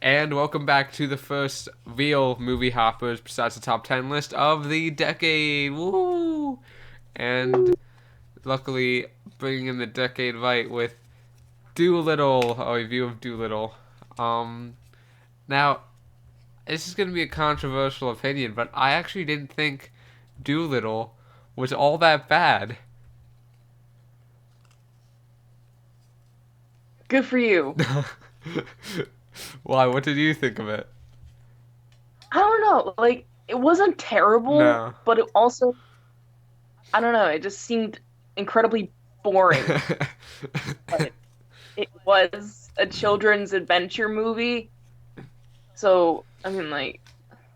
And welcome back to the first real movie hoppers besides the top 10 list of the decade. Woo! And luckily, bringing in the decade right with Dolittle, a review of Dolittle. Um, Now, this is going to be a controversial opinion, but I actually didn't think Dolittle was all that bad. Good for you. Why? What did you think of it? I don't know. It wasn't terrible, No. but it also, I don't know, it just seemed incredibly boring. But it was a children's adventure movie. So,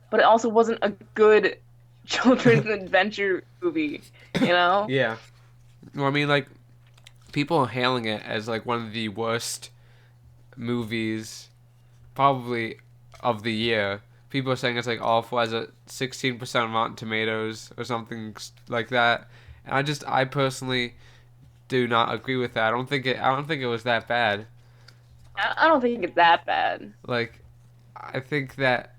but it also wasn't a good children's adventure movie, you know? Yeah. Well, I mean, like, people are hailing it as like one of the worst movies probably of the year. People are saying it's like awful as a 16% on Rotten Tomatoes or something like that. And I personally do not agree with that. I don't think it was that bad. I don't think it's that bad. Like I think that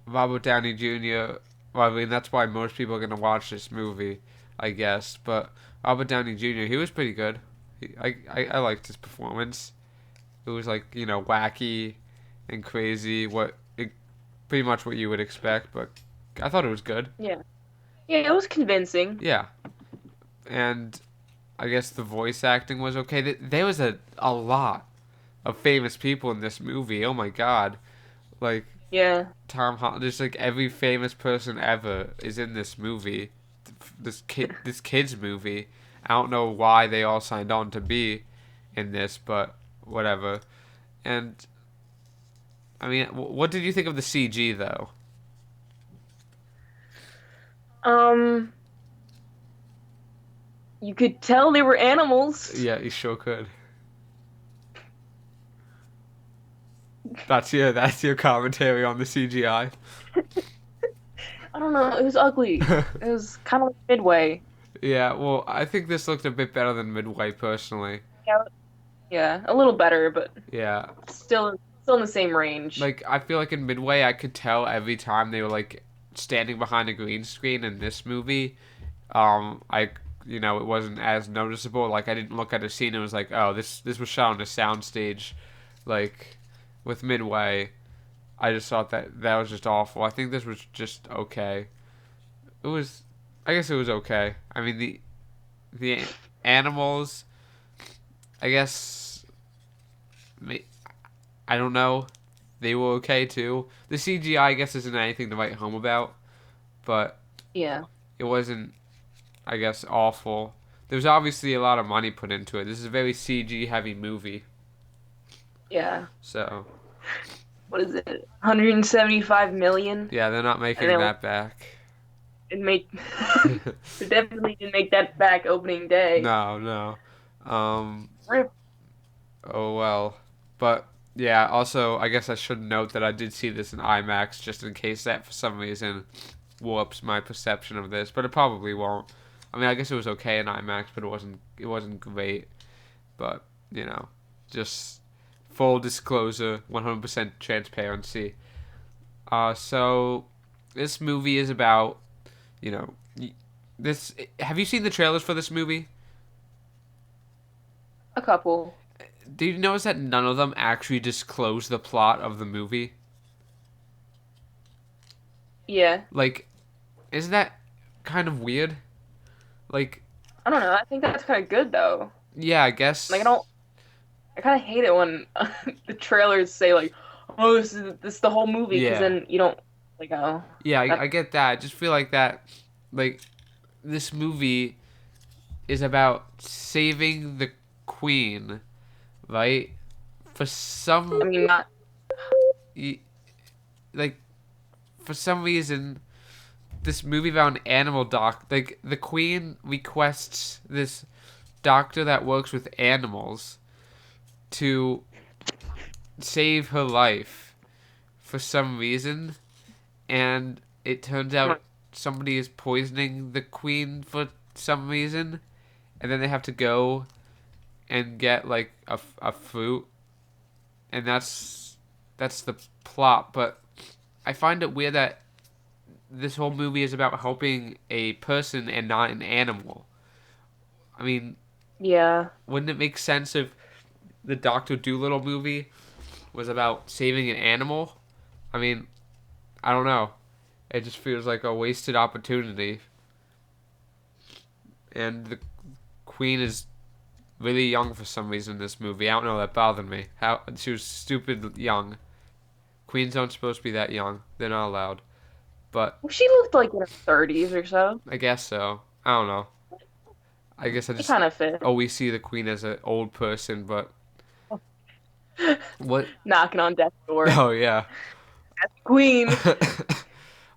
Robert Downey Jr. Well, I mean that's why most people are gonna watch this movie, I guess. But Robert Downey Jr. He was pretty good. I liked his performance. It was like wacky and crazy. Pretty much what you would expect, but I thought it was good. Yeah. Yeah, it was convincing. Yeah, and I guess the voice acting was okay. There was a lot of famous people in this movie. Oh my god, like Yeah. Tom Holland, just like every famous person ever is in this movie. This kid's movie. I don't know why they all signed on to be in this, but whatever. And I mean, what did you think of the CG though? Um, you could tell they were animals. Yeah, you sure could. That's your commentary on the CGI. I don't know, it was ugly. It was kind of like Midway. Yeah, well, I think this looked a bit better than Midway personally. Yeah, yeah, a little better, but Yeah, still in the same range. like I feel like in Midway I could tell every time they were like standing behind a green screen. In this movie, I it wasn't as noticeable. Like I didn't look at a scene and was like, oh, this was shot on a soundstage. Like with Midway, I just thought that was just awful. I think this was just okay. It was, I guess it was okay. I mean the animals, I guess, I don't know. They were okay too. The CGI, I guess, isn't anything to write home about, but Yeah, it wasn't, I guess, awful. There's obviously a lot of money put into it. This is a very CG heavy movie, yeah. so What is it? 175 million? yeah, they're not And making then that back. it made it definitely didn't make that back opening day. No, no. Um, Rip. oh well. But yeah, also I guess I should note that I did see this in IMAX just in case that for some reason warps my perception of this, but it probably won't. I mean, I guess it was okay in IMAX, but it wasn't great. But, just full disclosure, 100% transparency. So this movie is about, you know, this have you seen the trailers for this movie? A couple. Do you notice that none of them actually disclose the plot of the movie? Yeah. Like, isn't that kind of weird? Like, I don't know. I think that's kind of good though. yeah, I Like I guess. don't. I kind of hate it when the trailers say like, "Oh, this is the whole movie," because Yeah. then you don't like, oh, Yeah, I that. get that. I just feel like that, like, this movie is about saving the queen, right? For I mean, not. y- like, for some reason, this movie about an animal like, the queen requests this doctor that works with animals to save her life for some reason, and it turns out somebody is poisoning the queen for some reason, and then they have to go and get like a fruit, and that's the plot. But I find it weird that this whole movie is about helping a person and not an animal. I mean, Yeah. wouldn't it make sense if the Doctor Dolittle movie was about saving an animal? I mean, I don't know. It just feels like a wasted opportunity. And the Queen is really young for some reason in this movie. I don't know, that bothered me. How she was stupid young. Queens aren't supposed to be that young. They're not allowed. But Well, she looked like in her 30s or so. I guess so. I don't know. I guess I It just kind of fit. always see the Queen as an old person, but what? Knocking on death's door. Oh yeah. Queen.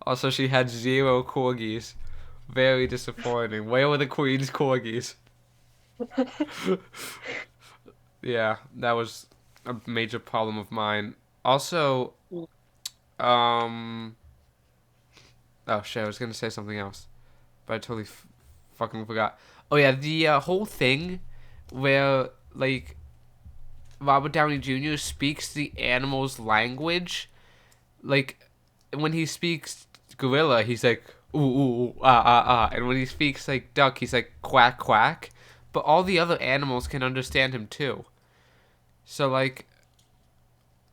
Also, she had zero corgis. Very disappointing. Where were the Queen's corgis? Yeah, that was a major problem of mine. Also, um, oh shit, I was gonna say something else, but I totally fucking forgot. Oh yeah, the whole thing where like Robert Downey Jr. speaks the animal's language, like when he speaks gorilla, he's like ooh ooh, ooh ah ah ah, and when he speaks like duck, he's like quack quack. But all the other animals can understand him too. So like,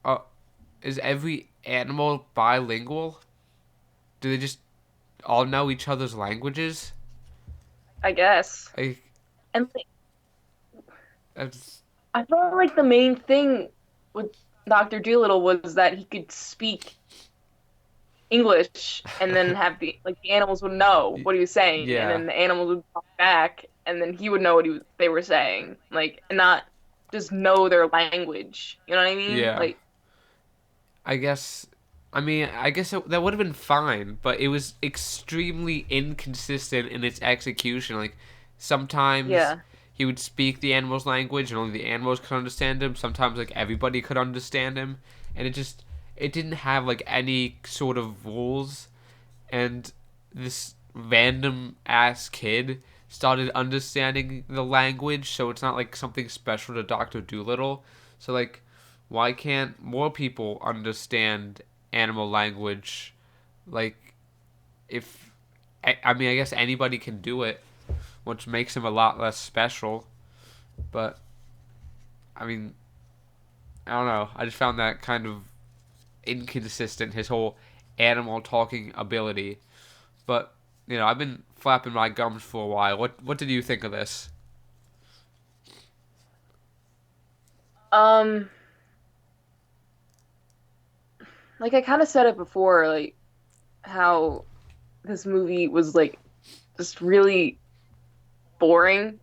uh, is every animal bilingual? Do they just all know each other's languages? I guess. Like, And like, that's, I felt like the main thing with Dr. Dolittle was that he could speak English and then have the animals would know what he was saying and yeah, then the animals would talk back and then he would know what they were saying. Like and not just know their language. You know what I mean? yeah. Like I guess. I mean, I guess that would have been fine, but it was extremely inconsistent in its execution. Like, sometimes yeah. he would speak the animal's language and only the animals could understand him. Sometimes, like, everybody could understand him. And it didn't have, like, any sort of rules. And this random ass kid started understanding the language, so it's not, like, something special to Dr. Dolittle. So, like, why can't more people understand animal language? Like, if I mean, I guess anybody can do it, which makes him a lot less special. But I mean, I don't know. I just found that kind of inconsistent. His whole animal talking ability. But I've been flapping my gums for a while. What did you think of this? Um like I kind of said it before like how this movie was like just really boring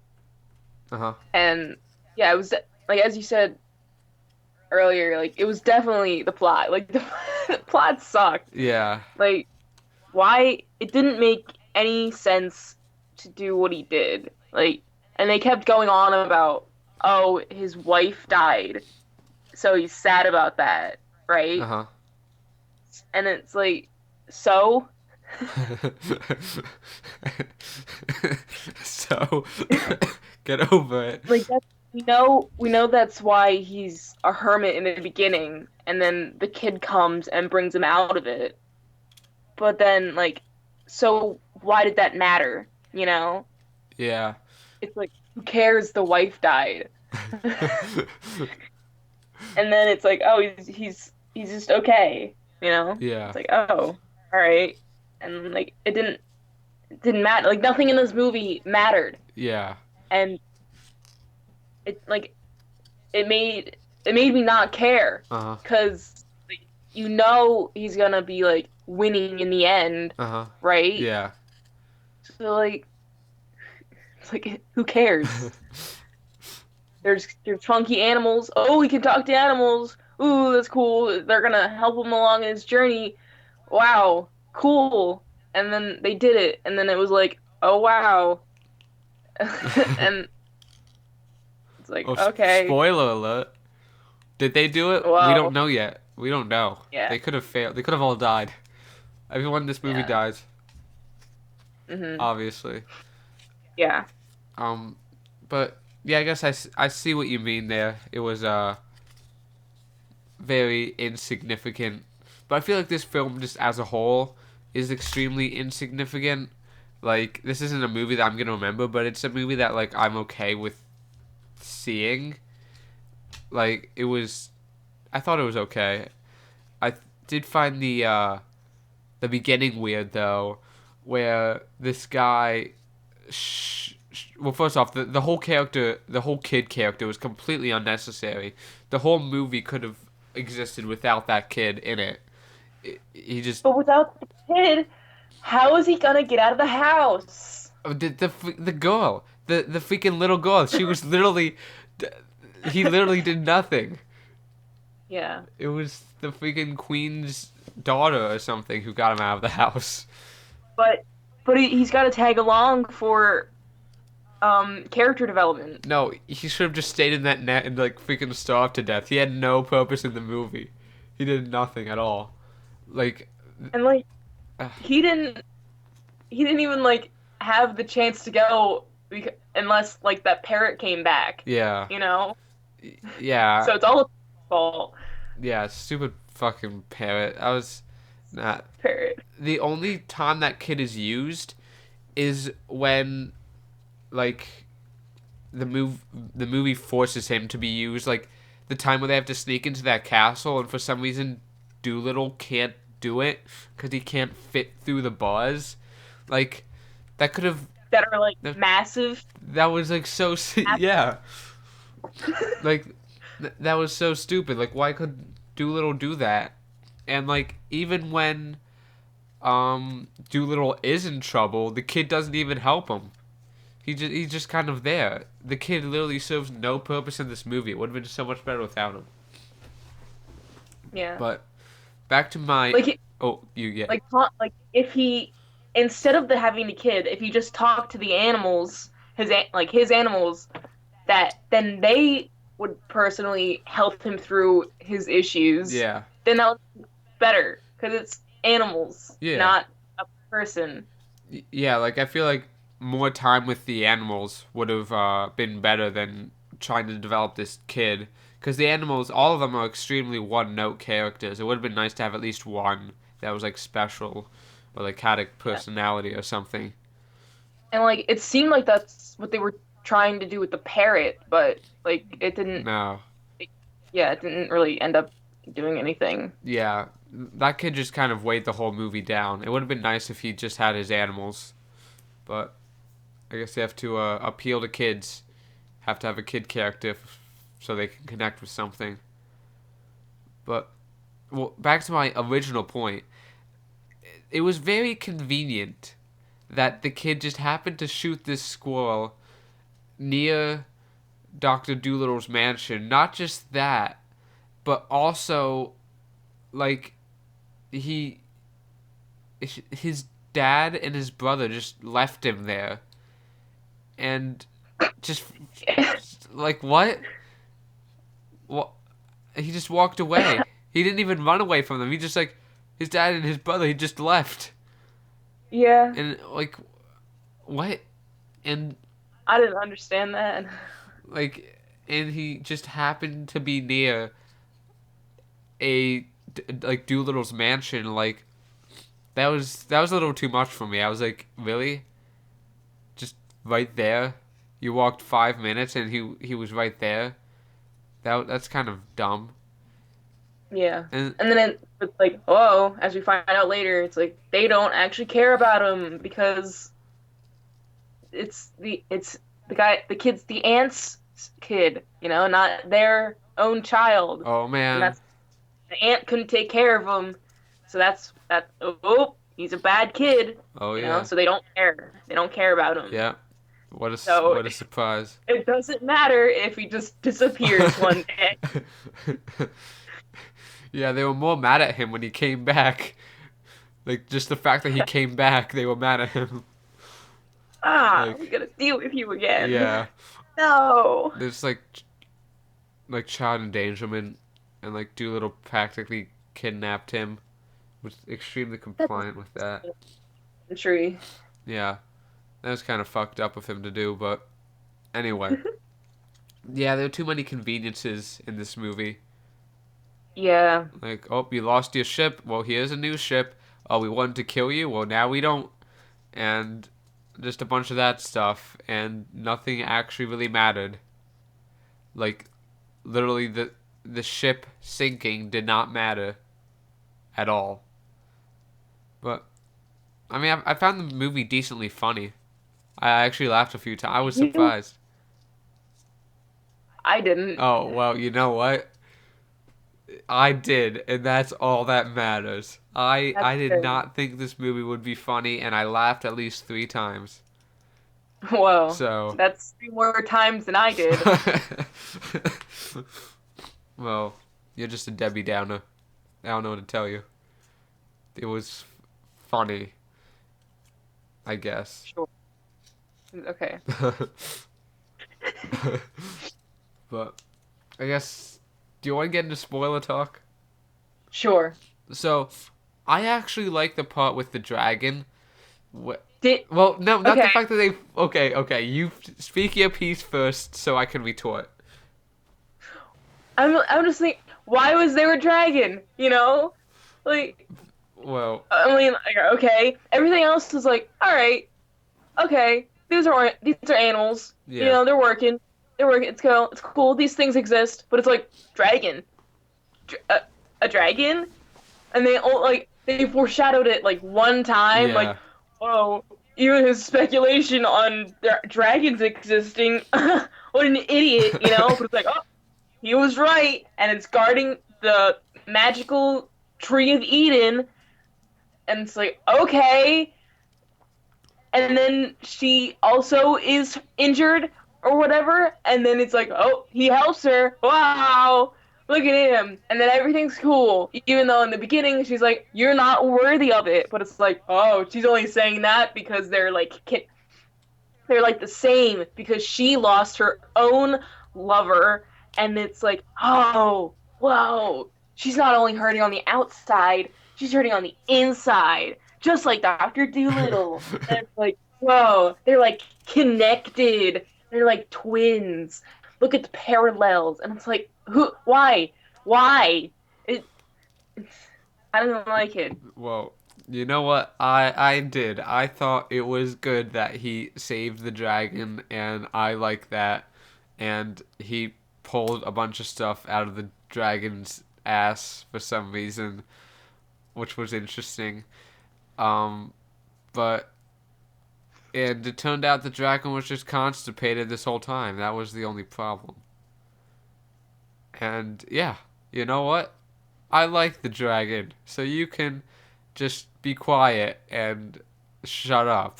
Uh huh. and yeah, it was like as you said earlier like it was definitely the plot. Like the plot sucked. Yeah. Like why it didn't make any sense to do what he did. Like, and they kept going on about, oh, his wife died, so he's sad about that, Uh right? huh. And it's like, so, So get over it. like that's we know that's why he's a hermit in the beginning, and then the kid comes and brings him out of it. But then, like, so why did that matter? You know? Yeah. It's like, who cares? The wife died. And then it's like, oh, he's just okay, you know? Yeah. It's like, oh, all right. And like it didn't matter. Like nothing in this movie mattered. Yeah. And it like it made me not care Uh huh. cuz like he's going to be like winning in the end, Uh huh. right? Yeah. So like it's like who cares? There's funky animals. Oh, he can talk to animals. Ooh, that's cool. They're gonna help him along his journey. Wow, cool. And then they did it, and then it was like, oh wow. And it's like, Oh, okay, spoiler alert. Did they do it? We don't well, know yet. We don't know. yeah, They could have failed. They could have all died. Everyone in this movie yeah, dies, hmm obviously. yeah, Um, but yeah, I guess I see what you mean there. It was very insignificant. But I feel like this film, just as a whole, is extremely insignificant. Like, this isn't a movie that I'm gonna remember, but it's a movie that, like, I'm okay with seeing. Like, it was. I thought it was okay. I did find the beginning weird, though, where this guy. Well, first off, the whole character, the whole kid character, was completely unnecessary. The whole movie could have existed without that kid in it. He just But without the kid, how is he gonna get out of the house? the girl, the freaking little girl. She was literally, he literally did nothing. Yeah. It was the freaking queen's daughter or something who got him out of the house. But he's got to tag along for character development. No, he should have just stayed in that net and like freaking starved to death. He had no purpose in the movie. He did nothing at all. Like, And like uh, he didn't even like have the chance to go unless like that parrot came back, yeah, you know? yeah, So it's all his fault. yeah. Stupid fucking parrot. I was not. Parrot. The only time that kid is used is when like the movie forces him to be used, like the time where they have to sneak into that castle and for some reason Doolittle can't do it because he can't fit through the bars. Like that could have That are like that, massive. that was like so yeah, like that was so stupid. Like why could Doolittle do that? And like even when Doolittle is in trouble, the kid doesn't even help him. He's just kind of there. The kid literally serves no purpose in this movie. It would have been so much better without him. Yeah. But back to my Like oh you yeah like if he instead of the having the kid, if he just talked to the animals, his animals, that then they would personally help him through his issues. yeah Then that was better because it's animals, yeah not a person. yeah. Like I feel like more time with the animals would have been better than trying to develop this kid. Because the animals, all of them are extremely one-note characters. It would have been nice to have at least one that was like special, or like had a Yeah. personality or something. And like it seemed like that's what they were trying to do with the parrot, but like it didn't. No, Yeah, it didn't really end up doing anything. yeah, that kid just kind of weighed the whole movie down. It would have been nice if he just had his animals, but I guess they have to appeal to kids. Have to have a kid character so they can connect with something. But well, back to my original point. It was very convenient that the kid just happened to shoot this squirrel near Dr. Doolittle's mansion. Not just that, but also like he his dad and his brother just left him there and just like what he just walked away. He didn't even run away from them. He just like his dad and his brother, he just left. Yeah, And like what? And I didn't understand that. like and he just happened to be near a like Doolittle's mansion. Like that was a little too much for me. I was like, really? Just right there? You walked 5 minutes and he was right there. That's kind of dumb. Yeah. And And then it's like, oh, as we find out later, it's like they don't actually care about him because it's the kid's the aunt's kid, not their own child. oh And man, that's the aunt couldn't take care of him. So that oh, he's a bad kid, oh yeah, so they don't care. They don't care about him. yeah. What So what a surprise. it doesn't matter if he just disappears one day. Yeah, they were more mad at him when he came back. Like just the fact that he came back, they were mad at him. Ah, Like we're gonna deal with you again. yeah, No. there's like child endangerment, and like Doolittle practically kidnapped him. Was extremely That's compliant with that. a tree. Yeah, that was kind of fucked up of him to do, but anyway. Yeah, there are too many conveniences in this movie. Yeah. Like, oh, you lost your ship. Well, here's a new ship. Oh, we wanted to kill you. Well, now we don't. And just a bunch of that stuff, and nothing actually really mattered. Like, literally, the ship sinking did not matter at all. But I mean, I found the movie decently funny. I actually laughed a few times. I was You? surprised. I didn't. Oh well, you know what? I did, and that's all that matters. That's I did good. not think this movie would be funny, and I laughed at least 3 times. Whoa. So, That's 3 more times than I did. well, you're just a Debbie Downer. I don't know what to tell you. It was funny, I guess. Sure. Okay. But I guess, do you want to get into spoiler talk? Sure. So, I actually like the part with the dragon. Did Well, no, not the okay. fact that they. Okay, okay. You speak your piece first, so I can retort. I'm just thinking, why was there a dragon? Like Well, I mean, like, okay. Everything else is like, all right, okay. These are animals. yeah, They're working. They're working. It's cool. It's cool. These things exist, but it's like dragon, Dr- a dragon, and they foreshadowed it like one time, like, yeah. oh, even his speculation on dragons existing. What an idiot, But it's like, oh, he was right, and it's guarding the magical tree of Eden, and it's like, okay. And then she also is injured or whatever, and then it's like, oh, he helps her. Wow, look at him. And then everything's cool, even though in the beginning she's like, you're not worthy of it. But it's like, oh, she's only saying that because they're like the same because she lost her own lover, and it's like, oh, whoa, she's not only hurting on the outside, she's hurting on the inside, just like Dr. Dolittle. And it's like, whoa, they're like connected, they're like twins. Look at the parallels, and it's like, why? It, I don't like it. Well, you know what? I did. I thought it was good that he saved the dragon, and I like that. And he pulled a bunch of stuff out of the dragon's ass for some reason, which was interesting. Um, but and it turned out the dragon was just constipated this whole time. That was the only problem. And yeah, you know what? I like the dragon, so you can just be quiet and shut up.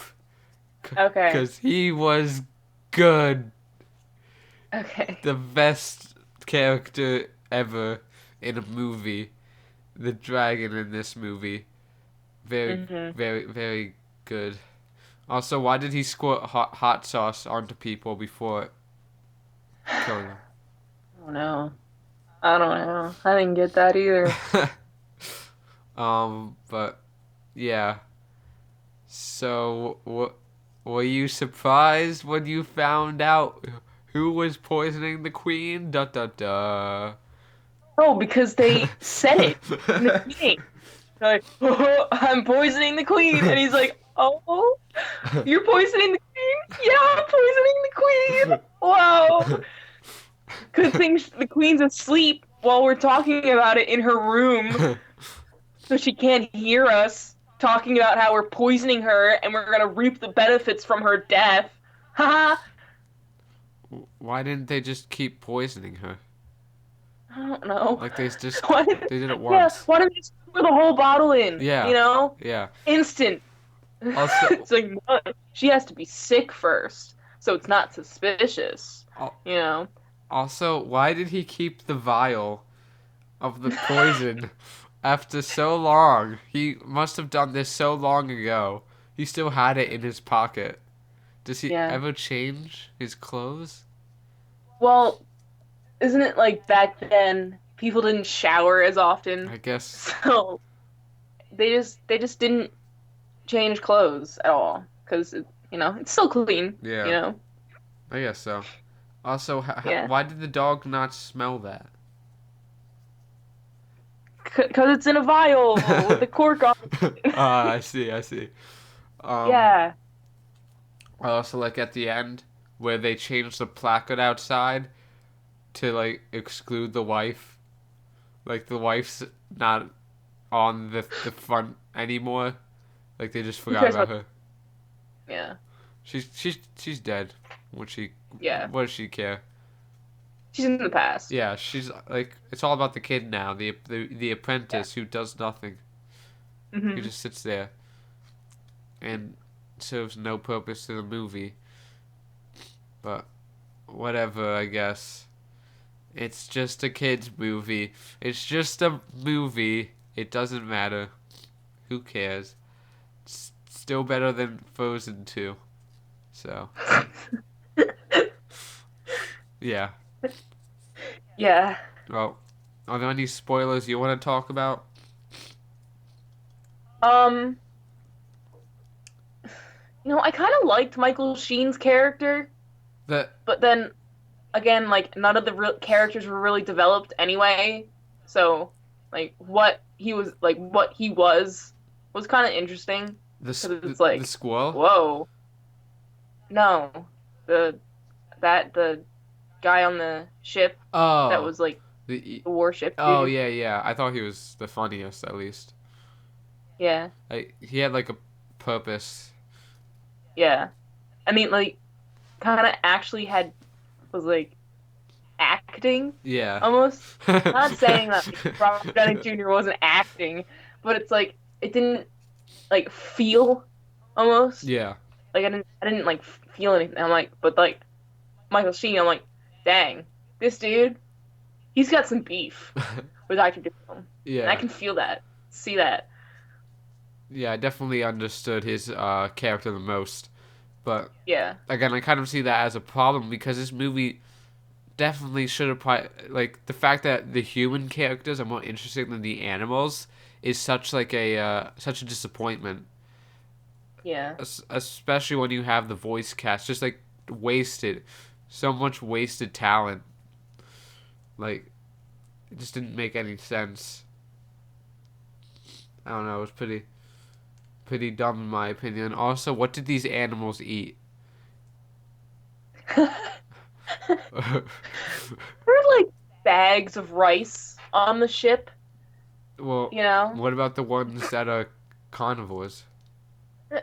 Okay. Because he was good. Okay. The best character ever in a movie. The dragon in this movie. Very, Hmm. very, very good. Also, why did he squirt hot sauce onto people before killing Oh no. I don't know. I didn't get that either. them? But yeah. So, were you surprised when you found out who was poisoning the queen? Da da da. Oh, because they said it in the beginning. They're like, oh, I'm poisoning the queen. And he's like, oh, you're poisoning the queen? Yeah, I'm poisoning the queen. Wow. Good thing the queen's asleep while we're talking about it in her room, so she can't hear us talking about how we're poisoning her and we're going to reap the benefits from her death. Haha. Why didn't they just keep poisoning her? I don't know. Like Why did, they did it yeah, once. why don't you just pour the whole bottle in? Yeah, yeah. Instant. Also, It's like, no, she has to be sick first, so it's not suspicious. al- You know? also, why did he keep the vial of the poison after so long? He must have done this so long ago. He still had it in his pocket. Does he Yeah. ever change his clothes? Well, isn't it like back then people didn't shower as often, I guess. so they just didn't change clothes at all because it's still clean. You Yeah, know? I guess so. Also, Yeah. why did the dog not smell that? because it's in a vial with a cork on it. I see, I see. Um, Yeah. I also like at the end where they change the placard outside to like exclude the wife. Like the wife's not on the front anymore. Like they just Who forgot cares about about? her. Yeah. She's dead. What she Yeah. what does she care? She's in the past. Yeah, she's like it's all about the kid now, the Yeah. apprentice who does nothing. He Hmm. just sits there and serves no purpose to the movie. But whatever, I guess. It's just a kids movie. It's just a movie. It doesn't matter. Who cares? It's still better than Frozen 2. So, yeah. Yeah. Well, are there any spoilers you want to talk about? Um, I kind of liked Michael Sheen's character, That but then again, like none of the real characters were really developed anyway. So, like what he was kind of interesting because it's the like, squirrel? whoa, no, the the guy on the ship that Oh, was like the the warship oh dude. yeah, yeah. I thought he was the funniest at least. Yeah, He had like a purpose. yeah. I mean, like, kind of actually had was like acting Yeah. almost. Not saying that like, Robert Downey Jr. wasn't acting, but it's like it didn't like feel almost Yeah. like I didn't like feel anything. I'm like, but like Michael Sheen, I'm like, dang, this dude, he's got some beef with Dr. Doom, and I Yeah. can feel that, see that. Yeah, I definitely understood his character the most. But Yeah, again, I kind of see that as a problem because this movie definitely should have like the fact that the human characters are more interesting than the animals is such a disappointment. yeah, Especially when you have the voice cast just like wasted, so much wasted talent. Like it just didn't make any sense. I don't know. It was pretty dumb in my opinion. Also, what did these animals eat? there were like bags of rice on the ship, Well, you know. what about the ones that are carnivores?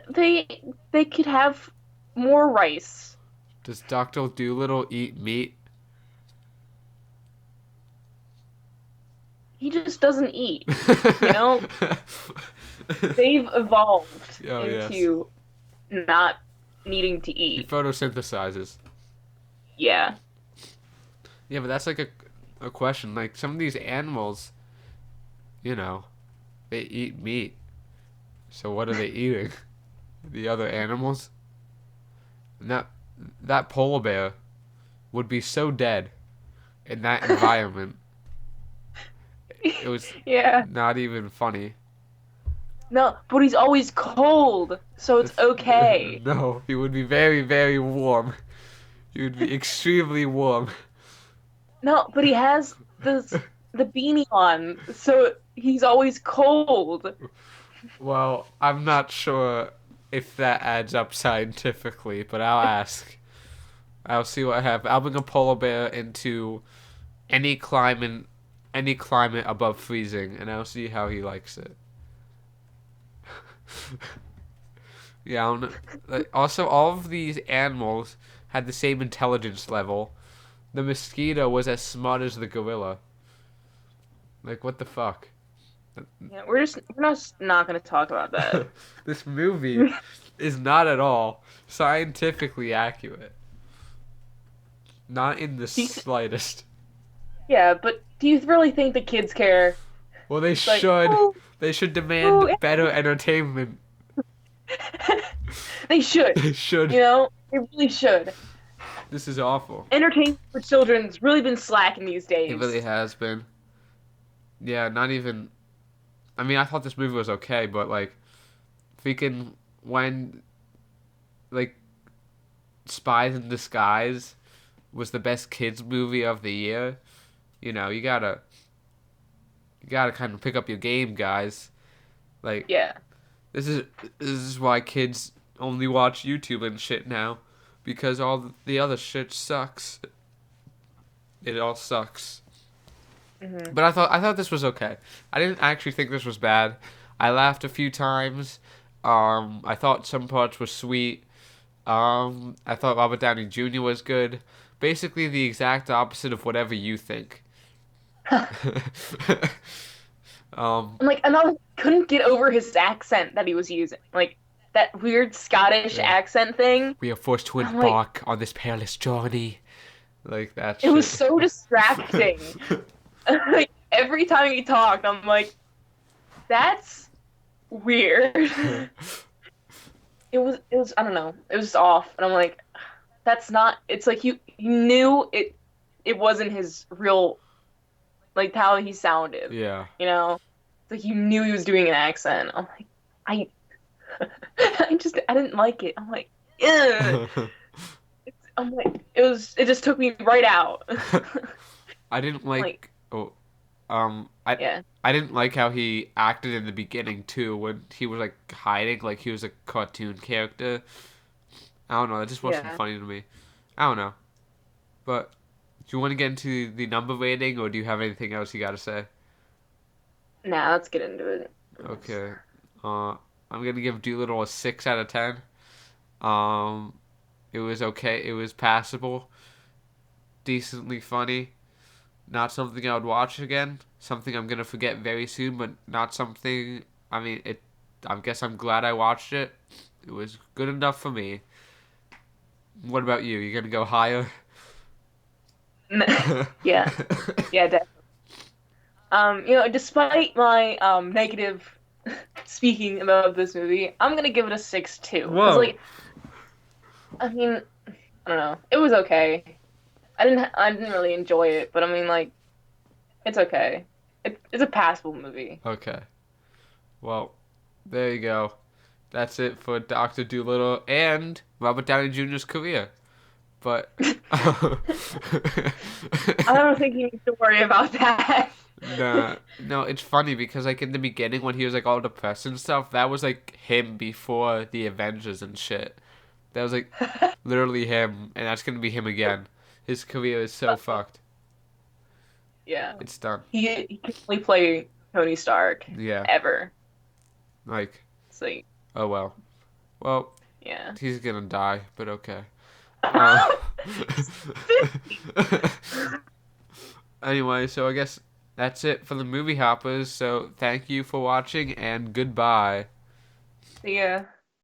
They could have more rice. Does Doctor Dolittle eat meat? He just doesn't eat. You know, they've evolved Oh yes, into not needing to he eat. photosynthesizes. Yeah. Yeah, but that's like a question. Like some of these animals, you know, they eat meat. So what are they eating? The other animals? And that polar bear would be so dead in that environment. It was Yeah. not even funny. No, but he's always cold, so it's That's, okay. no, he would be very, very warm. He would be extremely warm. No, but he has the beanie on, so he's always cold. Well, I'm not sure if that adds up scientifically, but I'll ask. I'll see what happens. I'll bring a polar bear into any climate, any climate above freezing, and I'll see how he likes it. Yeah. I don't know. Like, also, all of these animals had the same intelligence level. The mosquito was as smart as the gorilla. Like, what the fuck? Yeah, we're not gonna talk about that. This movie is not at all scientifically accurate. Not in the Do you slightest. Yeah, but do you really think the kids care? Well, they It's like, should. oh, They should oh, demand better entertainment. they should. They should. They really should. This is awful. Entertainment for children's really been slacking these It really days. has been. Yeah, not even. I mean, I thought this movie was okay, but like, freaking when like Spies in Disguise was the best kids movie of the year. You know, You gotta kind of pick up your game, guys. Like, Yeah. this is this is why kids only watch YouTube and shit now, because all the other shit sucks. It all sucks. Hmm. But I thought this was okay. I didn't actually think this was bad. I laughed a few times. I thought some parts were sweet. I thought Robert Downey Jr. was good. Basically, the exact opposite of whatever you think. um, And like another couldn't get over his accent that he was using. Like that weird Scottish yeah. accent thing. We are forced to I'm like, embark on this perilous journey. Like that it was shit. so distracting. Like every time he talked, I'm like, that's weird. It was I don't know. It was just off. And I'm like, that's not it's like you knew it wasn't his real like how he sounded. Yeah. You know? It's like you knew he was doing an accent. I'm like, I I didn't like it. I'm like, ugh. I'm like, it just took me right out. I didn't Like, like. Oh, um, I yeah, I didn't like how he acted in the beginning too, when he was like hiding, like he was a cartoon character. I don't know. That just wasn't yeah. funny to me. I don't know. But do you want to get into the number rating, or do you have anything else you got to say? Nah, let's get into it. Okay. Uh, I'm gonna give Dolittle a 6 out of 10. Um, it was okay. It was passable, decently funny. Not something I would watch again. Something I'm gonna forget very soon, but not something. I mean, it. I guess I'm glad I watched it. It was good enough for me. What about you? You gonna go higher? Yeah, yeah, definitely. Despite my negative speaking about this movie, I'm gonna give it a 6 too. Because Whoa. like, I mean, I don't know, it was okay. I didn't really enjoy it, but I mean, like, it's okay. It's a passable movie. Okay. Well, there you go. That's it for Doctor Dolittle and Robert Downey Jr.'s career. But I don't think you need to worry about that. nah, no, it's funny because like in the beginning when he was like all depressed and stuff, that was like him before the Avengers and shit. That was like literally him, and that's gonna be him again. His career is so fucked. Yeah. It's done. He can only play Tony Stark Yeah, ever. like So oh well. Well, yeah. he's gonna die, but okay. Uh, anyway, so I guess that's it for the movie hoppers. So thank you for watching and goodbye. See ya.